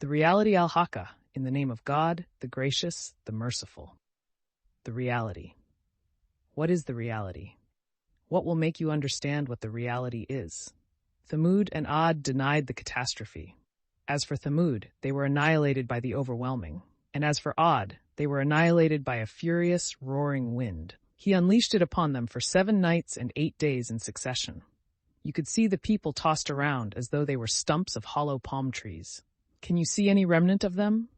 The reality al-Haqqah, in the name of God, the gracious, the merciful. The reality. What is the reality? What will make you understand what the reality is? Thamud and Ad denied the catastrophe. As for Thamud, they were annihilated by the overwhelming. And as for Ad, they were annihilated by a furious, roaring wind. He unleashed it upon them for 7 nights and 8 days in succession. You could see the people tossed around as though they were stumps of hollow palm trees. Can you see any remnant of them?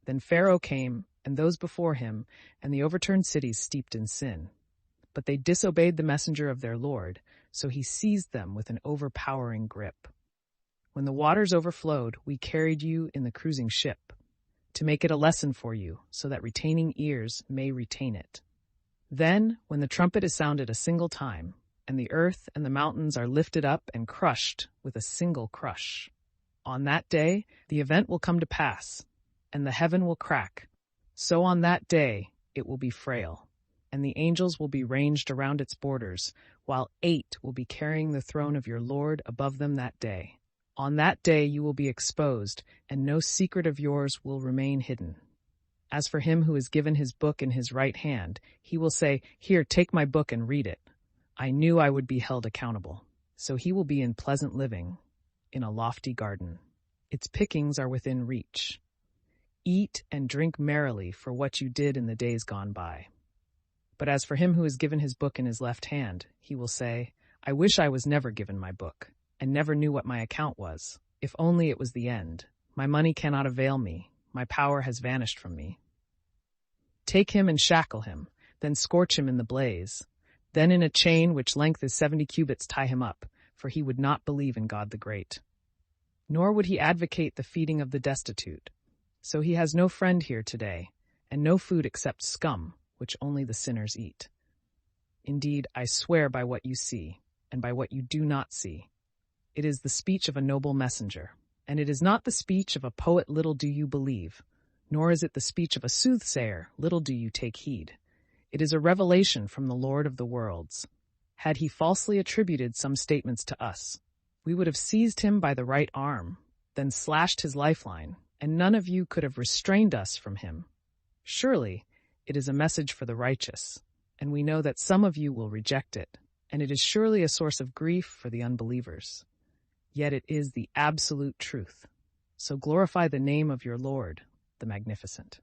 Then Pharaoh came, and those before him, and the overturned cities steeped in sin. But they disobeyed the messenger of their Lord, so he seized them with an overpowering grip. When the waters overflowed, we carried you in the cruising ship, to make it a lesson for you, so that retaining ears may retain it. Then, when the trumpet is sounded a single time, and the earth and the mountains are lifted up and crushed with a single crush, on that day the event will come to pass, and the heaven will crack. So on that day it will be frail, and the angels will be ranged around its borders, while 8 will be carrying the throne of your Lord above them that day. On that day you will be exposed, and no secret of yours will remain hidden. As for him who is given his book in his right hand, he will say, "Here, take my book and read it. I knew I would be held accountable." So he will be in pleasant living, in a lofty garden. Its pickings are within reach. Eat and drink merrily for what you did in the days gone by. But as for him who is given his book in his left hand, he will say, "I wish I was never given my book, and never knew what my account was. If only it was the end. My money cannot avail me. My power has vanished from me." Take him and shackle him, then scorch him in the blaze. Then in a chain which length is 70 cubits tie him up, for he would not believe in God the Great. Nor would he advocate the feeding of the destitute. So he has no friend here today, and no food except scum, which only the sinners eat. Indeed, I swear by what you see, and by what you do not see. It is the speech of a noble messenger, and it is not the speech of a poet, little do you believe, nor is it the speech of a soothsayer, little do you take heed. It is a revelation from the Lord of the worlds. Had he falsely attributed some statements to us, we would have seized him by the right arm, then slashed his lifeline, and none of you could have restrained us from him. Surely, it is a message for the righteous, and we know that some of you will reject it, and it is surely a source of grief for the unbelievers. Yet it is the absolute truth. So glorify the name of your Lord, the Magnificent.